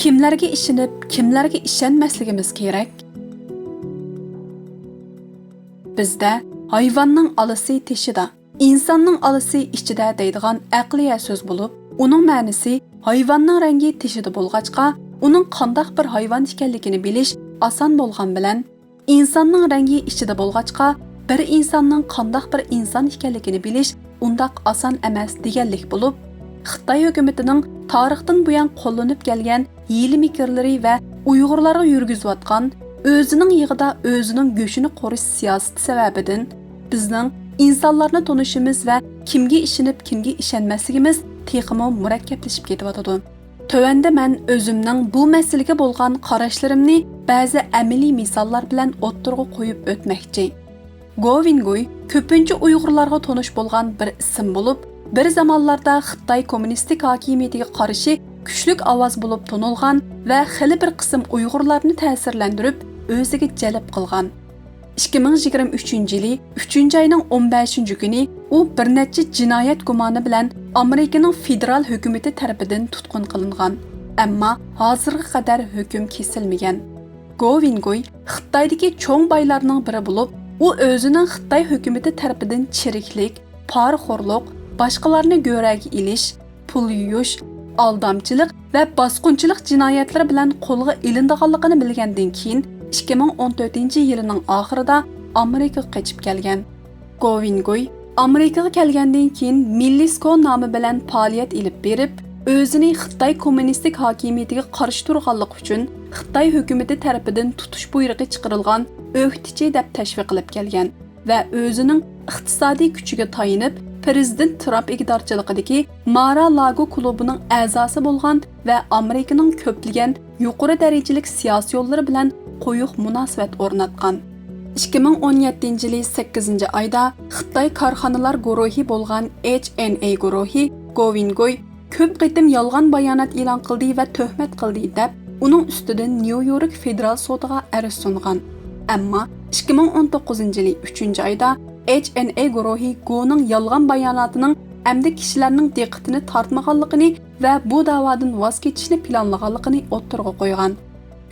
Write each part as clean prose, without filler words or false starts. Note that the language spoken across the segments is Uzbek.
kimlarga ishinib, kimlarga ishonmasligimiz kerak? Bizda hayvonning alisi teshida, insonning alisi ichida deydigan aqliy so'z bo'lib, uning ma'nosi hayvonning rangi teshida bo'lg'achqa, uning qanday bir hayvon ekanligini bilish oson bo'lgan bilan, insonning rangi ichida bo'lg'achqa, bir insonning qanday bir inson ekanligini bilish undaq oson emas deganlik bo'lib, Xitoy hukumatining tarixdan buyon qo'llanib kelgan hiyla mikrlari va Uyg'urlarga yurgizayotgan o'zining yig'ida o'zining go'shini qo'rish siyosati sababidan bizning insonlarni tanishimiz va kimga ishinib, kimga ishonmasligimiz texmo murakkablashib ketyotdi. Tövəndə mən özümның bu məsələyə bolğan qarashlarimni ba'zi amaliy misollar bilan o'ttirg'i qo'yib o'tmoqchi. Govingoy ko'pincha Uyg'urlarga tonish bo'lgan bir ism bo'lib, bir zamonlarda Xitoy kommunistik hokimiyatiga qarshi kuchlik ovoz bo'lib tonilgan va xili bir qism Uyg'urlarni ta'sirlantirib, o'ziga jalb qilgan. 2023-yili 3-oyning 15-kuni u bir necha jinoyat gumoni bilan Amerikaning federal hukumati tarafidan tutqun qilingan, ammo hozirga qadar hukm kesilmagan. Govingoy Xitoydagi cho'ng boylarning biri bo'lib, u o'zining Xitoy hukumati tarafidan chiriklik, poraxo'rlik, boshqalarni go'raga ilish, pul yuyish, aldamchilik va bosqinchilik jinoyatlari bilan qo'lga ilinganligini bilgandan keyin 2014-yilining oxirida Amerikaga qochib kelgan. Govingoy Amerikaga kelgandan keyin Millisko nomi bilan faoliyat olib berib, o'zini Xitoy kommunistik hokimiyatiga qarshi turganlik uchun Xitoy hukumati tarafidan tutish buyrug'i chiqarilgan o'qituvchi deb tashviq qilib kelgan va o'zining iqtisodiy kuchiga tayinib, Prezident Trump iqtidorchiligidagi Mar-a-Lago klubining a'zosi bo'lgan va Amerikaning ko'plagan yuqori darajalik siyosiy yo'llari bilan qo'yiq munosabat o'rnatgan. 2017-yili 8-oyda Xitoy korxonalar guruhi bo'lgan HNA guruhi Govingoy ko'p qitim yolg'on bayonot e'lon qildi va tuhmat qildi deb uning ustidan New York federal sudiga arz sungan. Ammo 2019-yili 3-oyda HNA guruhi Go'ning yolg'on bayonotining amdi kishilarning diqqatini tortmaganligini va bu da'vodan voz kechishni planlaganligini o'ttirg'a qo'ygan.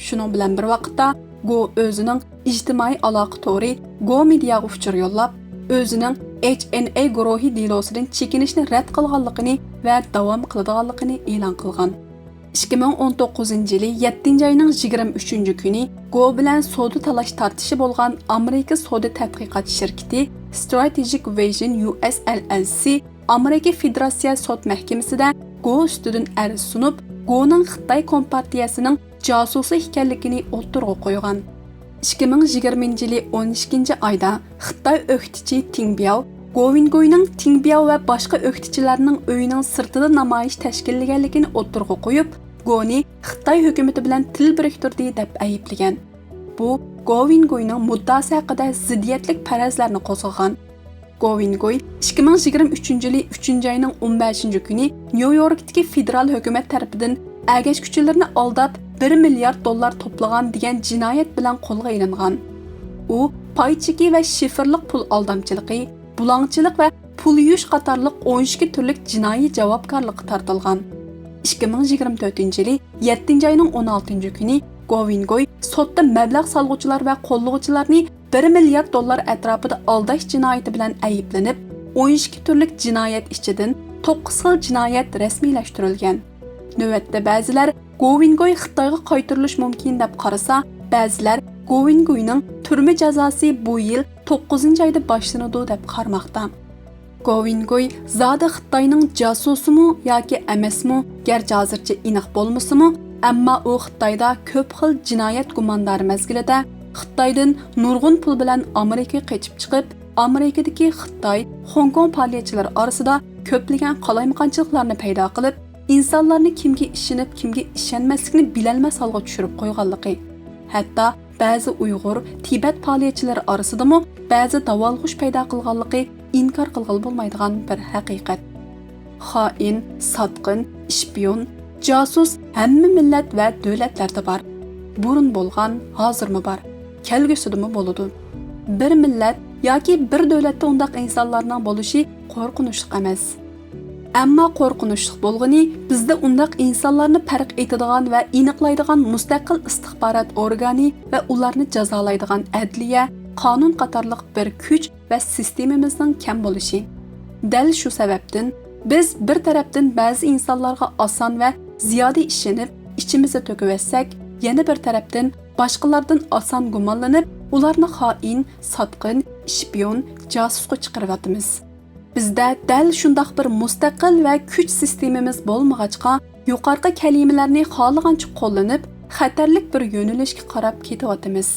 Shuning bilan bir vaqtda Go o'zining ijtimoiy aloqa to'ri Go mediaga uchur yo'llab, o'zining HNA guruhi delosidan chekinishni rad qilganligini va davom qiladiganligini e'lon qilgan. 2019-yili 7-oyning 23-kuni Go bilan savdo talash tortishi bo'lgan Amerika savdo tadqiqot shirkati Strategic Vision US LLC Amerika Federatsiya sud mahkamasida Go ustidan arz sunib, Go'ning Xitoy kompartiyasining jasusi ekanligini o'ttirg'a qo'ygan. 2020-yili 12-oyda Xitoy o'qituvchi Tingbiao Govingoyning Tingbiao va boshqa o'qituvchilarning uyining sirtida namoyish tashkillaganligini o'ttirg'a qo'yib, Go'ni Xitoy hukumati bilan til biriktirdi deb ayblagan. Bu Govingoyning muddaosi haqida ziddiyatlik farazlarni qo'zg'agan. Govingoy 2023-yili 3-oyning 15-kuni New Yorkdagi federal hukumat tarafidan agash kuchlarni aldab $1 milliard to'plagan degan jinoyat bilan qo'lga ilingan. U paychiki va shifrlik pul aldamchiligi, bulangchilik va pul yuyish qatorliq 12 turlik jinoiy javobgarlikka tortilgan. 2024-yili 7-oyning 16-kuni Govingoy sotda mablag' solg'uvchilar va qo'llovchilarni $1 milliard atrofida aldash jinoyati bilan ayblanib, 12 turlik jinoyat ichidan 9 xil jinoyat rasmiylashtirilgan. Navbatda ba'zilar Govingoy Xitoyga qaytarilishi mumkin deb qarasa, ba'zilar Govingoyning turma jazosi bu yil 9-oyda boshlanadi deb qarmoqda. Govingoy zodi Xitoyning jasusimi yoki emasmi, garchi hozircha aniq bo'lmasimi, ammo u Xitoyda ko'p xil jinoyat gumondori mazgilida Xitoydan nurg'un pul bilan Amerikaga qochib chiqib, Amerikadagi Xitoy, Hong Kong faoliyatchilari orasida ko'plagan qalaymiqanchiliklarni paydo qilib, insonlarni kimga ishinib, kimga ishonmaslikni bilolmas holga tushirib qo'yganligi. Hatto ba'zi Uyg'ur, Tibet faoliyatchilari orasidami ba'zi davolg'ish paydo qilganligi inkor qilg'il bo'lmaydigan bir haqiqat. Xoin, sotqin, ishpiyon, jasus hamma millat va davlatlarda bor. Burun bo'lgan hozirmi bor, kelgusidimi bo'ladi. Bir millat yoki bir davlatda undaq insonlarning bo'lishi qo'rqinchli emas. Ammo qo'rqinchli bo'lgani bizda undaq insonlarni farq etadigan va aniqlaydigan mustaqil istixborot organi va ularni jazolaydigan adliya, qonun qatorliq bir kuch va sistemamizning kam bo'lishi. Dal shu sababdan biz bir tarafdan ba'zi insonlarga oson va ziyoda ishonib, ichimizga to'kiversak, yana bir tarafdan boshqalardan oson gumonlanib, ularni xoin, sotqin, shpion, josusga chiqaryapmiz. Bizda dal shundoq bir mustaqil va kuch sistemamiz bo'lmag'achqa, yuqorqi kalimalarni xohlagancha qo'llanib, xatarlik bir yo'nalishga qarab ketyapmiz.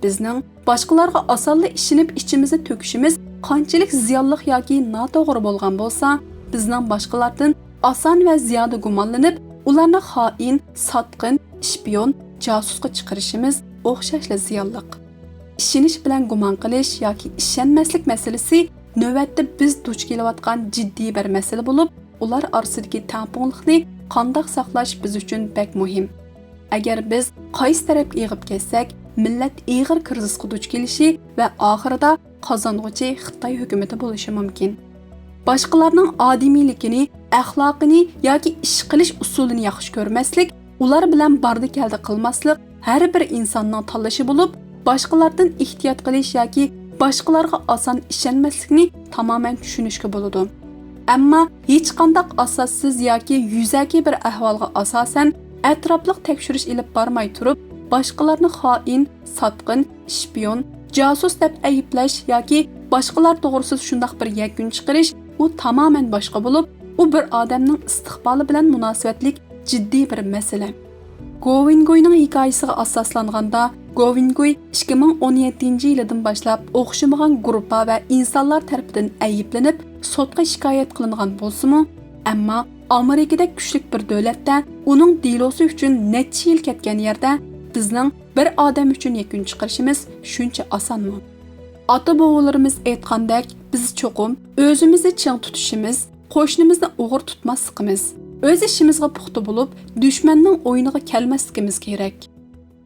Bizning boshqalarga osonla ishonib ichimizga to'kishimiz qanchalik ziyonli yoki noto'g'ri bo'lgan bo'lsa, bizning boshqalardan oson va ziyoda gumonlanib, ularni xoin, sotqin, shpion, josusga chiqarishimiz o'xshashla ziyonli. İşiniş bilan gumon qilish yoki ishonmaslik masalasi navbatda biz duch kelayotgan jiddiy bir masala bo'lib, ular orasidagi tangpungliqni qanday saqlash biz uchun bek muhim. Agar biz qaysi tarafga eg'ib ketsak, millat ig'ir krizisga duch kelishi va oxirida qozong'uchi Xitoy hukumati bo'lishi mumkin. Boshqalarning odimiyligini, axloqini yoki ish qilish usulini yaxshi ko'rmaslik, ular bilan barda keldi qilmaslik har bir insonning tanlashi bo'lib, boshqalardan ehtiyot qilish yoki boshqalarga oson ishonmaslikni tamoman tushunishga bo'ladi. Ammo hech qanday asossiz yoki yuzaki bir ahvolga asosan atrofliq tekshirish ilib bormay turib, boshqalarni xoin, sotqin, shpion, josus deb ayblash yoki boshqalar to'g'risida shundoq bir yakun chiqarish u tamoman boshqa bo'lib, u bir odamning istiqboli bilan munosabatlik jiddiy bir masala. Govingoyning hikoyasiga asoslanganda, Govingoy 2017-yildan boshlab o'xshamagan guruhlar va insonlar tarafidan ayblanib, sudga shikoyat qilingan bo'lsa-mu, ammo Amerikada kuchli bir davlatda uning delosi uchun necha yil ketgan yerda bizning bir odam uchun yakun chiqarishimiz shuncha osonmi? Ota-bobolarimiz aytgandek, biz cho'qim o'zimizni ching tutishimiz, qo'shnimizni o'g'ir tutmasligimiz, o'z ishimizga puxta bo'lib, dushmanning o'yiniga kelmasligimiz kerak.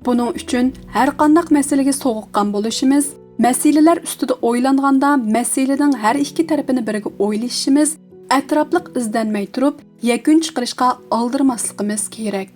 Buning uchun har qanday masalaga so'g'iqqan bo'lishimiz, masalalar ustida o'ylanganda masalaning har ikki tarafini birga o'ylashimiz, atrofliq izlanmay turib, yakun chiqarishga oldirmasligimiz kerak.